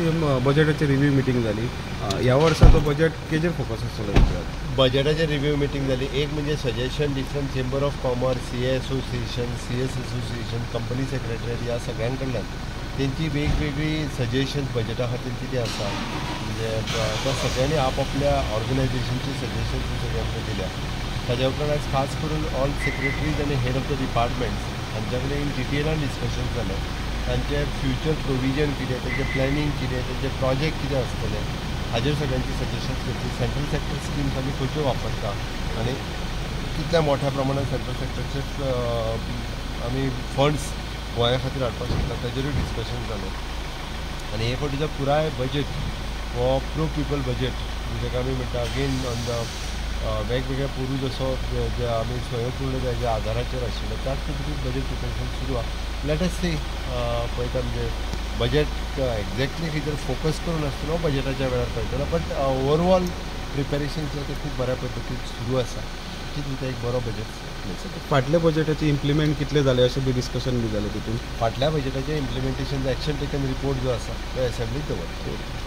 बजेटाची review meeting झाली. या वर्षाचं बजेट केजेर फोकस आसतलो. बजेटाची रिव्ह्यू मिटींग झाली. एक म्हणजे suggestion different chamber of commerce, CA association, CS association, company secretariat ह्या सगळ्यां कडल्यान तेंची वेगवेगळी सजेशन बजेटा खातीर कितें आसा म्हणजे त्या सगळ्यांनी आपापल्या ऑर्गनायझेशनची सजेशन सगळ्यांक दिल्या. ताज्या उपरांत आयज खास करून ऑल सेक्रेटरीज आनी हेड ऑफ द डिपार्टमेंट्स हांच्या कडेन इन डिटेलान डिस्कशन जालें. तांचे फ्युचर प्रोविजन कितें, तेंचें प्लॅनिंग कितें, तेंचे प्रोजेक्ट कितें आसतले हाजेर सगळ्यांची सजेशन्स घेतली. सेंट्रल सेक्टर स्किम्स आमी खंयच्यो वापरता आनी कितल्या मोठ्या प्रमाणात सेंट्रल सेक्टरचे आमी फंड्स गोंया खातीर हाडपाक शकता ताजेरूय डिस्कशन जालें. आनी हे फावटीचो पुराय बजेट हो प्रो पिपल बजेट जेका आमी म्हणटा अगेन ऑन द वेगवेगळ्या पोरू जसो जे आमी स्वयंपूर्ण तेज्या आदाराचेर आशिल्ले त्याच पद्दतीन बजेट प्रिपरेशन सुरू आहा. लेट अस सी पळयता म्हणजे बजेट एक्झॅक्टली खंयतर फोकस करून आसतलो बजेटाच्या वेळार पळयतलो. बट ओवरऑल प्रिपेरेशन जें तें खूब बऱ्या पद्दतीन सुरू आसा. निश्चित एक बरो बजेट. फाटल्या बजेटाचे इम्प्लिमेंट कितले जाले अशें बी डिस्कशन बी जालें तितून. फाटल्या बजेटाचें इम्प्लिमेंटेशन एक्शन टेकन रिपोर्ट जो आसा तो असेंब्लीक दवरता.